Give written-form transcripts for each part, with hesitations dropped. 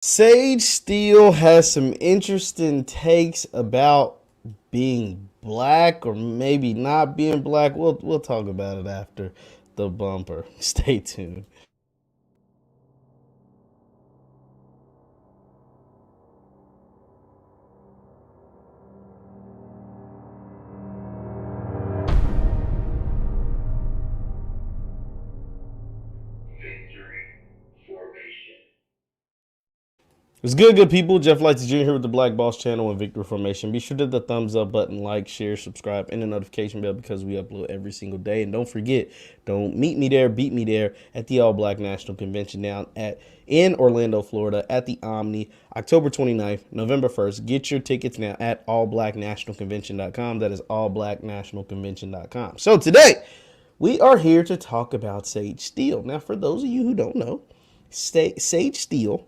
Sage Steele has some interesting takes about being black or maybe not being black. We'll talk about it after the bumper. Stay tuned. What's good people? Jeff Lightsy Jr. here with the Black Boss Channel and Victory Formation. Be sure to hit the thumbs up button, like, share, subscribe, and the notification bell because we upload every single day. And don't forget, don't meet me there, beat me there at the All Black National Convention down in Orlando, Florida at the Omni, October 29th, November 1st. Get your tickets now at allblacknationalconvention.com. That is allblacknationalconvention.com. So today, we are here to talk about Sage Steele. Now, for those of you who don't know, Sage Steele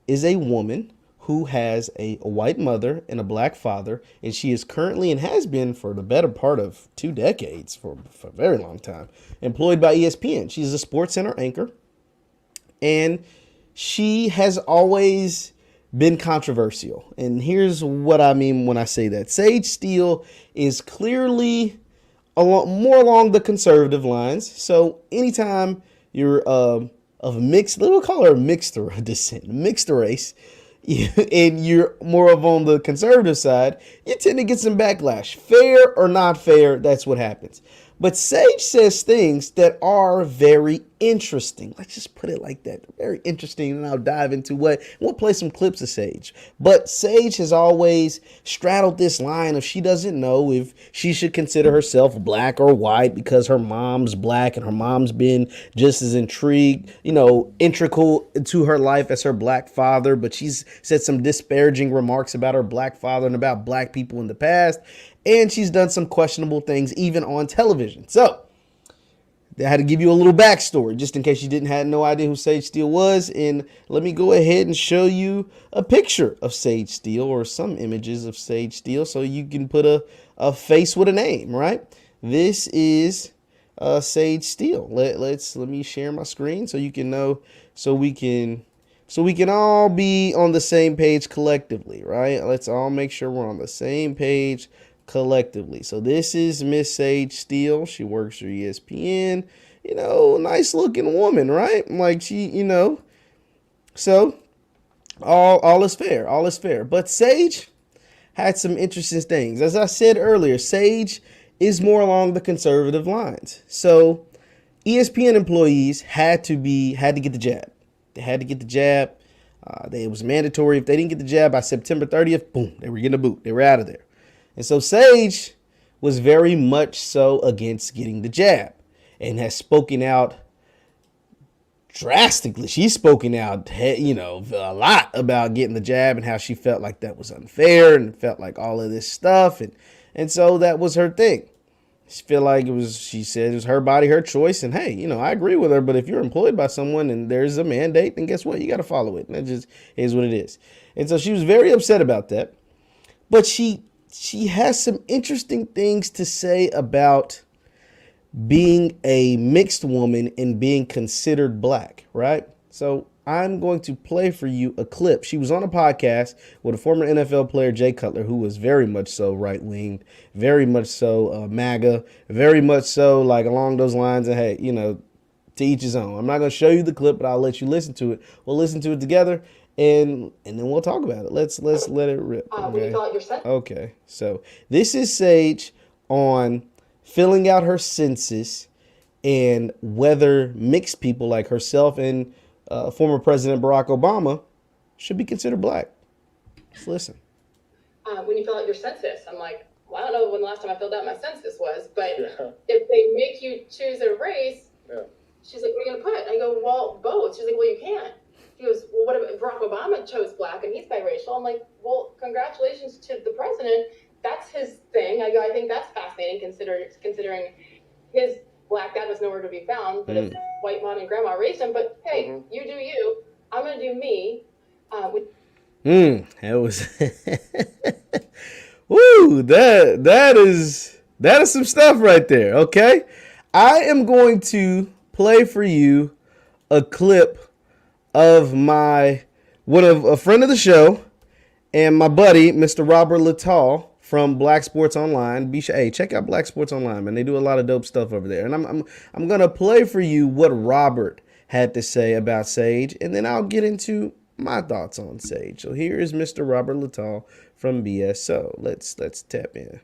is a woman who has a white mother and a black father, and she is currently and has been for the better part of 2 decades, for a very long time, employed by ESPN. She's a Sports Center anchor, and she has always been controversial. And here's what I mean when I say that. Sage Steele is clearly more along the conservative lines. So anytime you're of mixed, we'll call her mixed descent, mixed race, and you're more of on the conservative side, you tend to get some backlash. Fair or not fair, that's what happens. But Sage says things that are very interesting. Let's just put it like that. Very interesting. And I'll dive into we'll play some clips of Sage. But Sage has always straddled this line of she doesn't know if she should consider herself black or white because her mom's black and her mom's been just as integral to her life as her black father. But she's said some disparaging remarks about her black father and about black people in the past. And she's done some questionable things even on television. So I had to give you a little backstory just in case you didn't have no idea who Sage Steele was. And let me go ahead and show you a picture of Sage Steele or some images of Sage Steele so you can put a face with a name, right? This is Sage Steele. Let me share my screen so you can know, so we can all be on the same page collectively, right? Let's all make sure we're on the same page collectively. So this is Miss Sage Steele. She works for ESPN. Nice looking woman, right? Like so all is fair. All is fair. But Sage had some interesting things. As I said earlier, Sage is more along the conservative lines. So ESPN employees had to get the jab. They had to get the jab. It was mandatory. If they didn't get the jab by September 30th, boom, they were getting a boot. They were out of there. And so Sage was very much so against getting the jab and has spoken out drastically. She's spoken out, a lot about getting the jab and how she felt like that was unfair and felt like all of this stuff. And so that was her thing. She said it was her body, her choice. And hey, I agree with her. But if you're employed by someone and there's a mandate, then guess what? You got to follow it. And that just is what it is. And so she was very upset about that. But she has some interesting things to say about being a mixed woman and being considered black, right? So I'm going to play for you a clip. She was on a podcast with a former NFL player, Jay Cutler, who was very much so right-winged, very much so MAGA, very much so like along those lines. And hey, to each his own. I'm not going to show you the clip, but I'll let you listen to it. We'll listen to it together. And then we'll talk about it. Let's let it rip. Okay. Okay. So this is Sage on filling out her census and whether mixed people like herself and former President Barack Obama should be considered black. Let's listen. When you fill out your census, I'm like, well, I don't know when the last time I filled out my census was, but if they make you choose a race, she's like, what are you going to put? I go, well, both. She's like, well, you can't. He goes, well, what if Barack Obama chose black and he's biracial? I'm like, well, congratulations to the president. That's his thing. I go, I think that's fascinating considering his black dad was nowhere to be found, but his white mom and grandma raised him. But hey, you do you. I'm going to do me. That was woo, that is some stuff right there. Okay. I am going to play for you a clip of my one of a friend of the show and my buddy, Mr. Robert Littall from Black Sports Online. Hey, check out Black Sports Online, man. They do a lot of dope stuff over there. And I'm gonna play for you what Robert had to say about Sage, and then I'll get into my thoughts on Sage. So here is Mr. Robert Littall from BSO. Let's tap in.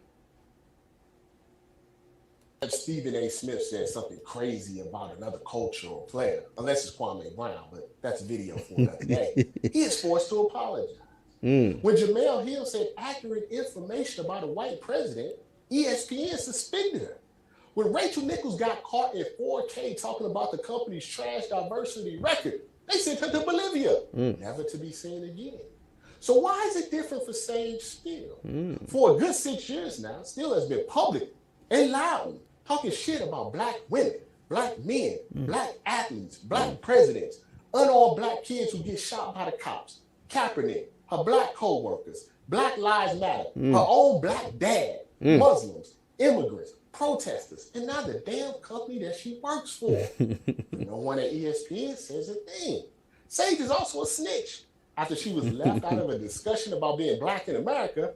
Stephen A. Smith said something crazy about another cultural player, unless it's Kwame Brown, but that's a video for another day. He is forced to apologize. When Jemele Hill said accurate information about a white president, ESPN suspended her. When Rachel Nichols got caught in 4K talking about the company's trash diversity record, they sent her to Bolivia, never to be seen again. So why is it different for Sage Steele? For a good 6 years now, Steele has been public and loud, talking shit about black women, black men, black athletes, black presidents, unarmed black kids who get shot by the cops, Kaepernick, her black co-workers, Black Lives Matter, her own black dad, Muslims, immigrants, protesters, and now the damn company that she works for. No one at ESPN says a thing. Sage is also a snitch. After she was left out of a discussion about being black in America,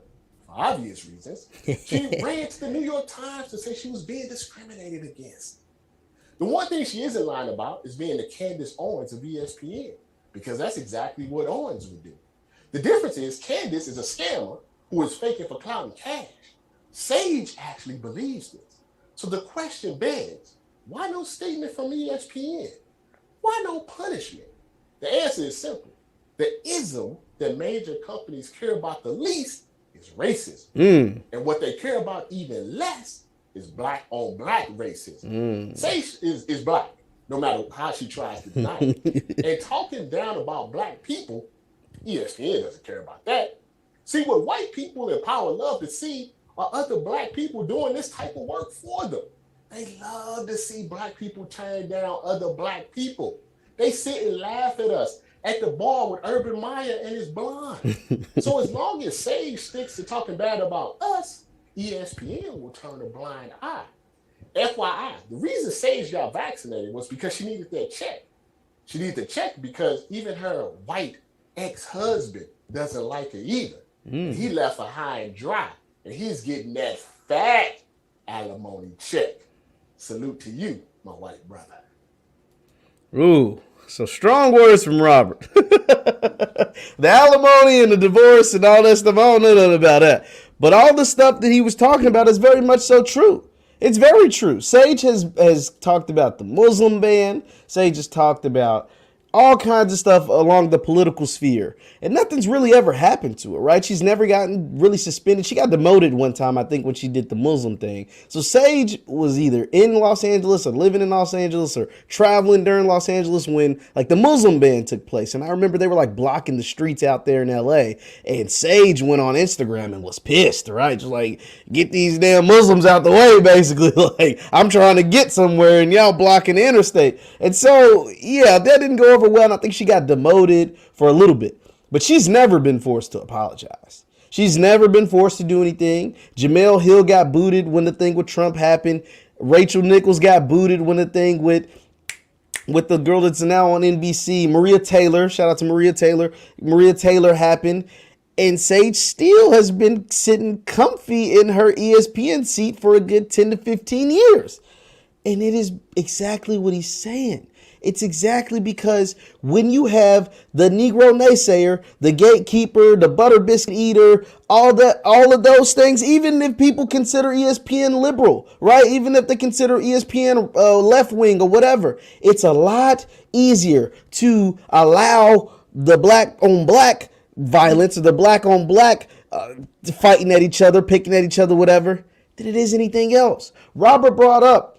for obvious reasons, she ran to the New York Times to say she was being discriminated against. The one thing she isn't lying about is being the Candace Owens of ESPN, because that's exactly what Owens would do. The difference is Candace is a scammer who is faking for clout and cash. Sage actually believes this. So the question begs, why no statement from ESPN? Why no punishment? The answer is simple. The ism that major companies care about the least is racism. And what they care about even less is black on black racism. Sage is black, no matter how she tries to deny it. And talking down about black people, ESPN doesn't care about that. See, what white people in power love to see are other black people doing this type of work for them. They love to see black people turn down other black people. They sit and laugh at us at the bar with Urban Meyer and his blonde. So as long as Sage sticks to talking bad about us, ESPN will turn a blind eye. FYI, the reason Sage got vaccinated was because she needed that check. She needed the check because even her white ex-husband doesn't like her either. He left her high and dry, and he's getting that fat alimony check. Salute to you, my white brother. Ooh, so strong words from Robert. The alimony and the divorce and all that stuff, I don't know nothing about that. But all the stuff that he was talking about is very much so true. It's very true. Sage has talked about the Muslim ban. Sage has talked about all kinds of stuff along the political sphere. And nothing's really ever happened to her, right? She's never gotten really suspended. She got demoted one time, I think, when she did the Muslim thing. So Sage was either in Los Angeles or living in Los Angeles or traveling during Los Angeles when like the Muslim ban took place. And I remember they were like blocking the streets out there in LA. And Sage went on Instagram and was pissed, right? Just like, get these damn Muslims out the way, basically. Like, I'm trying to get somewhere and y'all blocking the interstate. And so, yeah, that didn't go over well, and I think she got demoted for a little bit. But she's never been forced to apologize. She's never been forced to do anything. Jemele Hill got booted when the thing with Trump happened. Rachel Nichols got booted when the thing with the girl that's now on NBC, Maria Taylor. Shout out to Maria Taylor. Maria Taylor happened. And Sage Steele has been sitting comfy in her ESPN seat for a good 10 to 15 years. And it is exactly what he's saying. It's exactly because when you have the Negro naysayer, the gatekeeper, the butter biscuit eater, all of those things, even if people consider ESPN liberal, right? Even if they consider ESPN left wing or whatever, it's a lot easier to allow the black on black violence or the black on black fighting at each other, picking at each other, whatever, than it is anything else. Robert brought up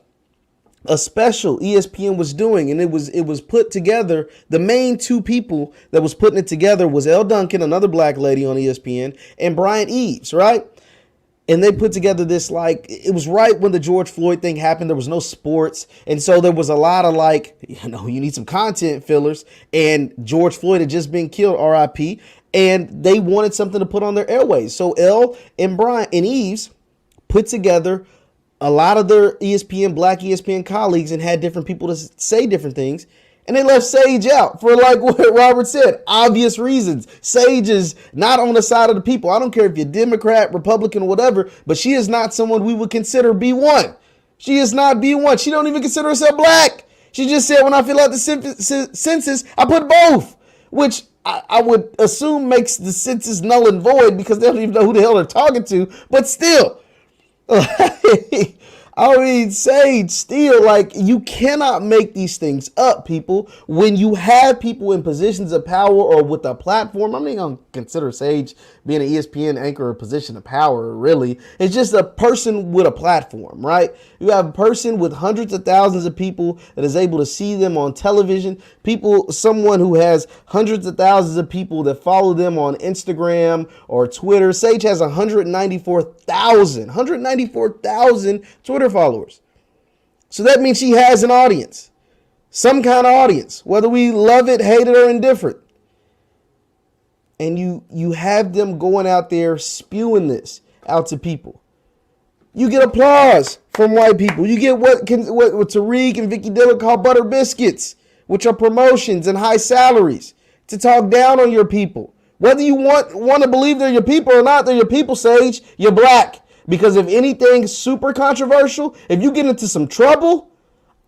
a special ESPN was doing, and it was put together. The main two people that was putting it together was Elle Duncan, another black lady on ESPN, and Bryant Eves, right? And they put together this, like, it was right when the George Floyd thing happened. There was no sports. And so there was a lot of like, you need some content fillers. And George Floyd had just been killed, RIP. And they wanted something to put on their airways. So Elle and Bryant and Eves put together a lot of their black ESPN colleagues and had different people to say different things. And they left Sage out for, like what Robert said, obvious reasons. Sage is not on the side of the people. I don't care if you're Democrat, Republican, whatever, but she is not someone we would consider B1. She is not B1. She don't even consider herself black. She just said, when I fill out the census, I put both, which I would assume makes the census null and void because they don't even know who the hell they're talking to. But still, I mean, Sage Steele, like, you cannot make these things up, people. When you have people in positions of power or with a platform, I'm not going to consider Sage being an ESPN anchor or a position of power, really. It's just a person with a platform, right? You have a person with hundreds of thousands of people that is able to see them on television. Someone who has hundreds of thousands of people that follow them on Instagram or Twitter. Sage has 194,000 Twitter followers. So that means she has an audience, some kind of audience, whether we love it, hate it, or indifferent. And you have them going out there spewing this out to people. You get applause from white people. You get what Tariq and Vicky Dillon call butter biscuits, which are promotions and high salaries to talk down on your people. Whether you want to believe they're your people or not, they're your people, Sage. You're black. Because if anything super controversial, if you get into some trouble,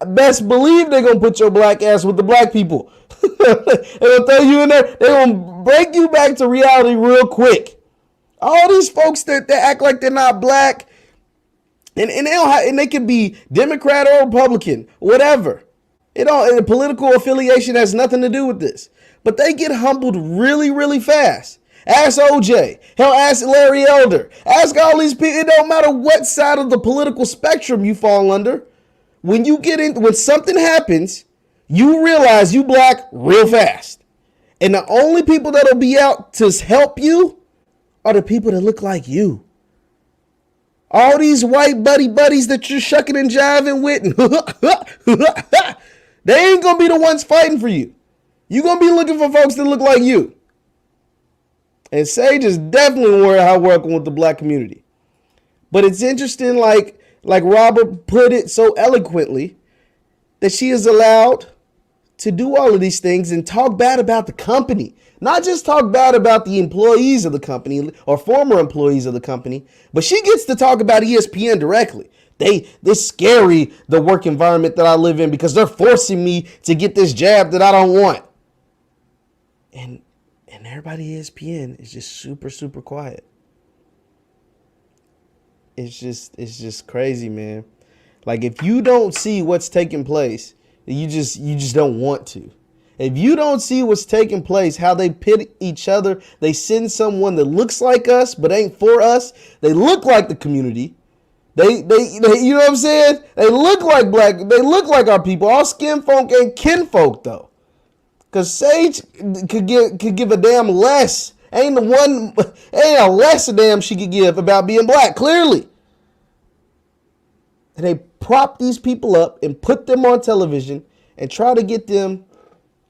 best believe they're going to put your black ass with the black people. They'll throw you in there. They're going to break you back to reality real quick. All these folks that act like they're not black, and they can be Democrat or Republican, whatever. And political affiliation has nothing to do with this. But they get humbled really, really fast. Ask OJ. Hell, ask Larry Elder. Ask all these people. It don't matter what side of the political spectrum you fall under. When something happens, you realize you black real fast. And the only people that'll be out to help you are the people that look like you. All these white buddies that you're shucking and jiving with, they ain't gonna be the ones fighting for you. You're gonna be looking for folks that look like you. And Sage is definitely welcome with the black community. But it's interesting, like Robert put it so eloquently, that she is allowed to do all of these things and talk bad about the company. Not just talk bad about the employees of the company or former employees of the company, but she gets to talk about ESPN directly. They're scary, the work environment that I live in, because they're forcing me to get this jab that I don't want. And everybody at ESPN is just super, super quiet. It's just crazy, man. Like, if you don't see what's taking place, you just don't want to. If you don't see what's taking place, how they pit each other, they send someone that looks like us but ain't for us. They look like the community. They you know what I'm saying? They look like black. They look like our people. All skin folk ain't kinfolk though. Cause Sage could give a damn less. Ain't a less a damn she could give about being black, clearly. And they prop these people up and put them on television and try to get them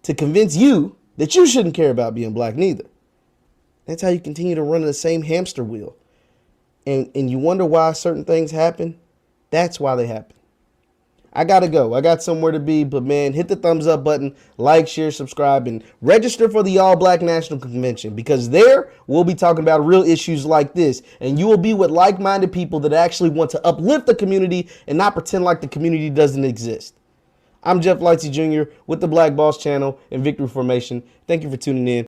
to convince you that you shouldn't care about being black neither. That's how you continue to run in the same hamster wheel. And you wonder why certain things happen. That's why they happen. I gotta go. I got somewhere to be, but man, hit the thumbs up button, like, share, subscribe, and register for the All Black National Convention, because there we'll be talking about real issues like this, and you will be with like-minded people that actually want to uplift the community and not pretend like the community doesn't exist. I'm Jeff Lightsy Jr. with the Black Boss Channel and Victory Formation. Thank you for tuning in.